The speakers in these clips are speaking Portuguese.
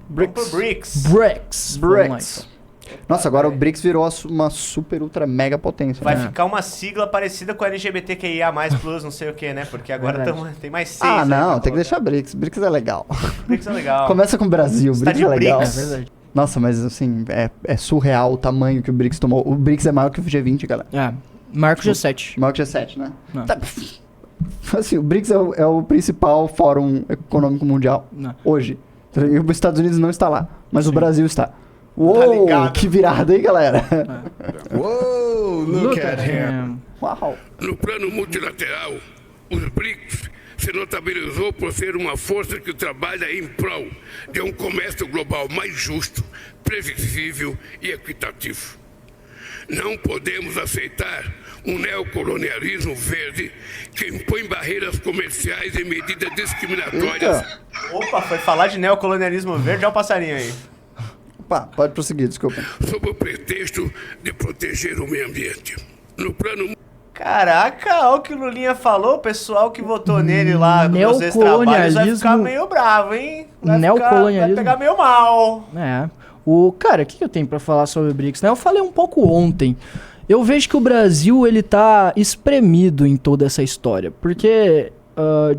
BRICS. BRICS. Nossa, agora o BRICS virou uma super, ultra, mega potência. Vai ficar uma sigla parecida com LGBTQIA+, não sei o que, né? Porque agora tem mais 6. Ah, não, tem que deixar BRICS. BRICS é legal. BRICS é legal. Começa com o Brasil, BRICS é legal. BRICS. É verdade. Nossa, mas assim, é surreal o tamanho que o BRICS tomou. O BRICS é maior que o G20, galera. Maior que o G7. Maior que o G7, né? Tá, assim, o BRICS é o principal fórum econômico mundial hoje. E os Estados Unidos não está lá, mas o Brasil está. Uou, que virada, hein, galera? Uou, look at him. Uau. No plano multilateral, os BRICS se notabilizou por ser uma força que trabalha em prol de um comércio global mais justo, previsível e equitativo. Não podemos aceitar um neocolonialismo verde que impõe barreiras comerciais e medidas discriminatórias. Opa, foi falar de neocolonialismo verde, olha o passarinho aí. Opa, pode prosseguir, desculpa. Sob o pretexto de proteger o meio ambiente. No plano... Caraca, olha o que o Lulinha falou, o pessoal que votou nele lá nos ex-trabalhos vai ficar meio bravo, hein? Vai pegar meio mal. Cara, o que eu tenho pra falar sobre o BRICS? Eu falei um pouco ontem. Eu vejo que o Brasil, ele tá espremido em toda essa história. Porque,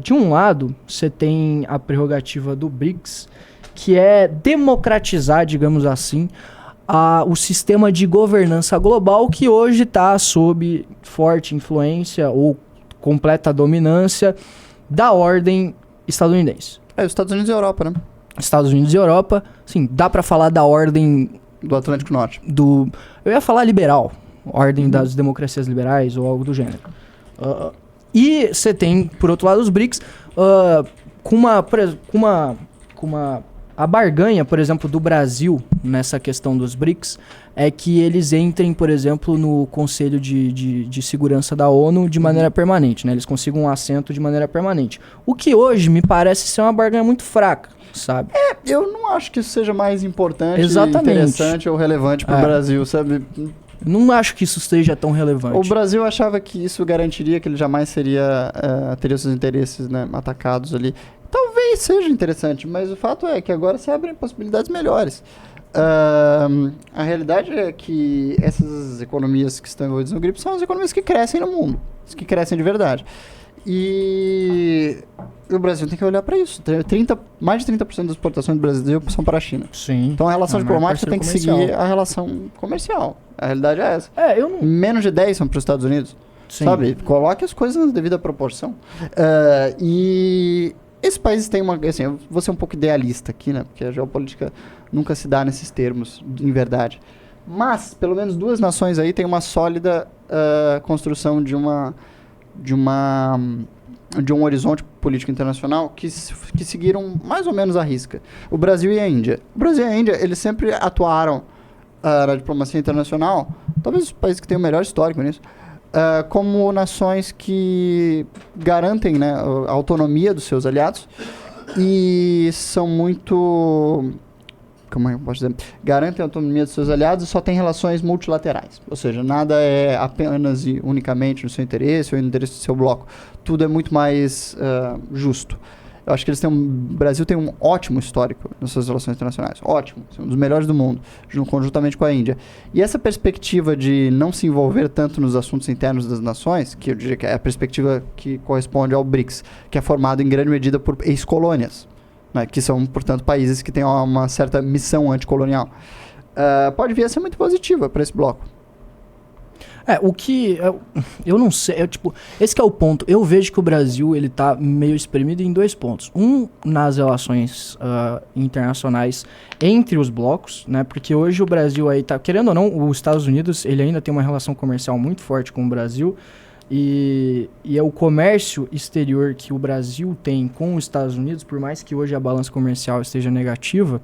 de um lado, você tem a prerrogativa do BRICS, que é democratizar, digamos assim, o sistema de governança global que hoje está sob forte influência ou completa dominância da ordem estadunidense. Os Estados Unidos e Europa, né? Estados Unidos e Europa, sim, dá para falar da ordem... Do Atlântico Norte. Eu ia falar liberal, ordem das democracias liberais ou algo do gênero. E você tem, por outro lado, os BRICS, a barganha, por exemplo, do Brasil nessa questão dos BRICS é que eles entrem, por exemplo, no Conselho de Segurança da ONU de maneira permanente, né? Eles consigam um assento de maneira permanente. O que hoje me parece ser uma barganha muito fraca, sabe? Eu não acho que isso seja mais importante, interessante ou relevante para o Brasil, sabe? Não acho que isso seja tão relevante. O Brasil achava que isso garantiria que ele jamais teria seus interesses, né, atacados ali. Talvez seja interessante, mas o fato é que agora se abrem possibilidades melhores. A realidade é que essas economias que estão envolvidas no GRIP são as economias que crescem no mundo, as que crescem de verdade. E o Brasil tem que olhar para isso. Mais de 30% das exportações do Brasil são para a China. Sim. Então a relação diplomática tem que seguir a relação comercial. A realidade é essa. Menos de 10 são para os Estados Unidos. Sim. Sabe? Coloque as coisas na devida proporção. E esses países têm uma... Assim, eu vou ser um pouco idealista aqui, né? Porque a geopolítica nunca se dá nesses termos, em verdade. Mas, pelo menos duas nações aí têm uma sólida construção de um horizonte político internacional que seguiram mais ou menos à risca. O Brasil e a Índia. O Brasil e a Índia, eles sempre atuaram na diplomacia internacional, talvez os países que têm o melhor histórico nisso, como nações que garantem, né, a autonomia dos seus aliados e são muito... Como eu posso dizer? Garantem a autonomia dos seus aliados e só tem relações multilaterais. Ou seja, nada é apenas e unicamente no seu interesse ou no interesse do seu bloco. Tudo é muito mais justo. Eu acho que o Brasil tem um ótimo histórico nas suas relações internacionais. Ótimo. Um dos melhores do mundo, conjuntamente com a Índia. E essa perspectiva de não se envolver tanto nos assuntos internos das nações, que eu diria que é a perspectiva que corresponde ao BRICS, que é formado em grande medida por ex-colônias, né, que são, portanto, países que têm uma certa missão anticolonial, pode vir a ser muito positiva para esse bloco. O que... Eu não sei, esse que é o ponto. Eu vejo que o Brasil, ele tá meio espremido em dois pontos. Um, nas relações internacionais entre os blocos, né? Porque hoje o Brasil aí tá... Querendo ou não, os Estados Unidos, ele ainda tem uma relação comercial muito forte com o Brasil. E é o comércio exterior que o Brasil tem com os Estados Unidos, por mais que hoje a balança comercial esteja negativa,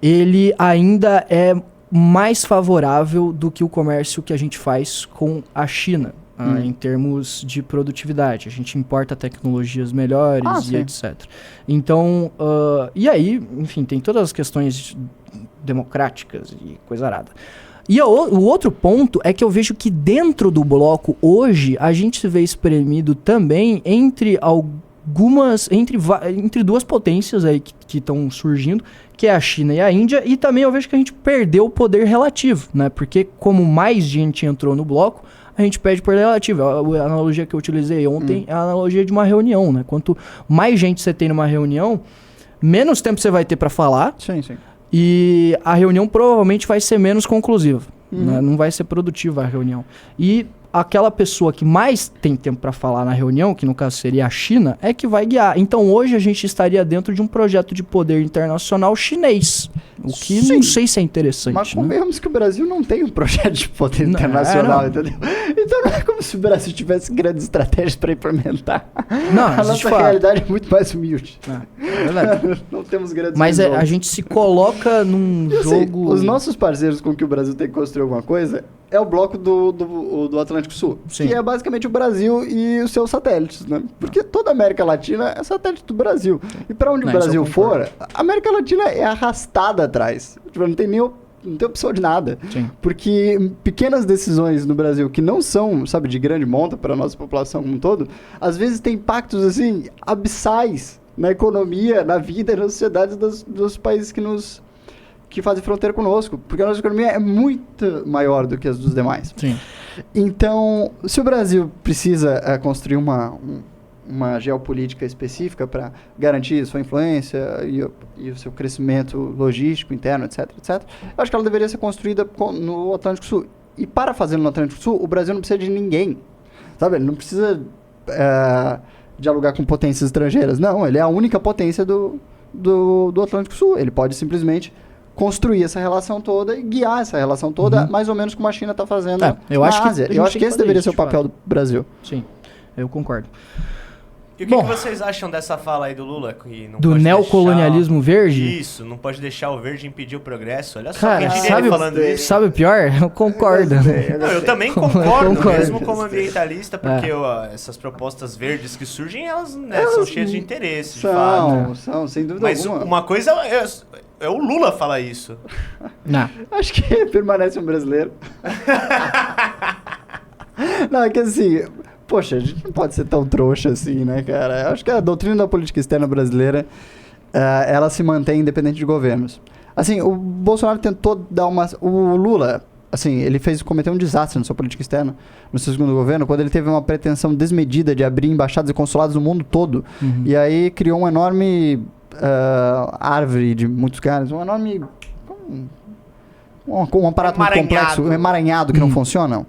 ele ainda é mais favorável do que o comércio que a gente faz com a China, em termos de produtividade. A gente importa tecnologias melhores e etc. Então, e aí, enfim, tem todas as questões democráticas e coisa arada. E o outro ponto é que eu vejo que dentro do bloco hoje a gente se vê espremido também entre entre duas potências aí que estão surgindo, que é a China e a Índia, e também eu vejo que a gente perdeu o poder relativo, né? Porque como mais gente entrou no bloco, a gente perde poder relativo. A analogia que eu utilizei ontem é a analogia de uma reunião, né? Quanto mais gente você tem numa reunião, menos tempo você vai ter para falar. Sim. E a reunião provavelmente vai ser menos conclusiva. Né? Não vai ser produtiva a reunião. E aquela pessoa que mais tem tempo para falar na reunião, que no caso seria a China, é que vai guiar. Então hoje a gente estaria dentro de um projeto de poder internacional chinês. O que não sei se é interessante. Mas convenhamos que o Brasil não tem um projeto de poder internacional, entendeu? Então não é como se o Brasil tivesse grandes estratégias para implementar. Não, a nossa realidade é muito mais humilde. É verdade. Não temos grandes Mas a gente se coloca num jogo... Os nossos parceiros com que o Brasil tem que construir alguma coisa é o bloco do Atlântico Sul. Sim. Que é basicamente o Brasil e os seus satélites, né? Porque toda a América Latina é satélite do Brasil. E para onde o Brasil for, a América Latina é arrastada atrás. Tipo, não tem opção de nada. Sim. Porque pequenas decisões no Brasil que não são, sabe, de grande monta para a nossa população como um todo, às vezes tem impactos, assim, abissais na economia, na vida e nas sociedades dos países que fazem fronteira conosco, porque a nossa economia é muito maior do que as dos demais. Sim. Então, se o Brasil precisa construir uma geopolítica específica para garantir sua influência e o seu crescimento logístico interno, etc., eu acho que ela deveria ser construída no Atlântico Sul. E para fazer no Atlântico Sul, o Brasil não precisa de ninguém. Sabe? Ele não precisa dialogar com potências estrangeiras. Não, ele é a única potência do Atlântico Sul. Ele pode simplesmente construir essa relação toda e guiar essa relação toda, mais ou menos como a China está fazendo na Ásia. Eu acho que esse deveria ser o papel do Brasil. Sim, eu concordo. E o que vocês acham dessa fala aí do Lula? Que não do neocolonialismo verde? Isso, não pode deixar o verde impedir o progresso. Olha só, cara, quem diria ele falando isso. Sabe o pior? Eu concordo. Eu também concordo, mesmo como ambientalista, porque essas propostas verdes que surgem, elas são cheias de interesse, de fato. São, sem dúvida alguma. Mas uma coisa é o Lula falar isso. Não. Acho que permanece um brasileiro. Não, é que assim... Poxa, a gente não pode ser tão trouxa assim, né, cara? Eu acho que a doutrina da política externa brasileira, ela se mantém independente de governos. Assim, o Bolsonaro tentou dar uma... O Lula, assim, ele cometeu um desastre na sua política externa, no seu segundo governo, quando ele teve uma pretensão desmedida de abrir embaixadas e consulados no mundo todo. E aí criou uma enorme árvore de muitos caras, um enorme... Um aparato muito complexo, um emaranhado que não funcionam.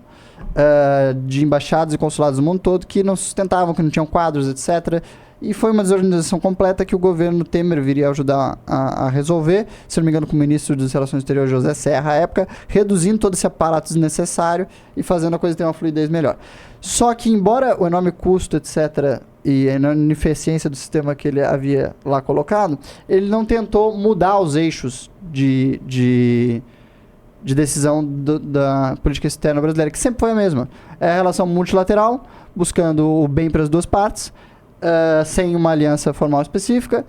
De embaixadas e consulados do mundo todo que não sustentavam, que não tinham quadros, etc. E foi uma desorganização completa que o governo Temer viria ajudar a resolver, se não me engano, com o ministro das Relações Exteriores, José Serra, à época, reduzindo todo esse aparato desnecessário e fazendo a coisa ter uma fluidez melhor. Só que, embora o enorme custo, etc., e a enorme ineficiência do sistema que ele havia lá colocado, ele não tentou mudar os eixos de decisão da política externa brasileira, que sempre foi a mesma. É a relação multilateral, buscando o bem para as duas partes, sem uma aliança formal específica,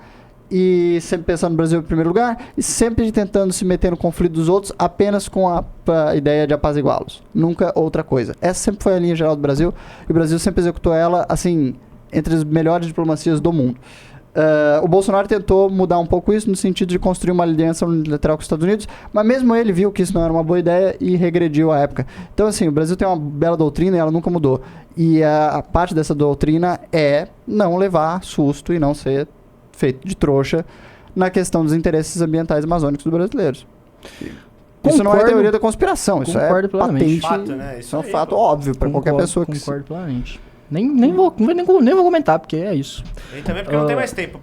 e sempre pensando no Brasil em primeiro lugar, e sempre tentando se meter no conflito dos outros apenas com a ideia de apaziguá-los. Nunca outra coisa. Essa sempre foi a linha geral do Brasil, e o Brasil sempre executou ela, assim, entre as melhores diplomacias do mundo. O Bolsonaro tentou mudar um pouco isso no sentido de construir uma aliança unilateral com os Estados Unidos, mas mesmo ele viu que isso não era uma boa ideia e regrediu à época. Então, assim, o Brasil tem uma bela doutrina e ela nunca mudou. E a parte dessa doutrina é não levar susto e não ser feito de trouxa na questão dos interesses ambientais amazônicos dos brasileiros. Isso não é teoria da conspiração, isso é patente, fato, né? Isso é um fato óbvio para qualquer pessoa que... Concordo plenamente. Nem vou comentar, porque é isso. E também porque não tem mais tempo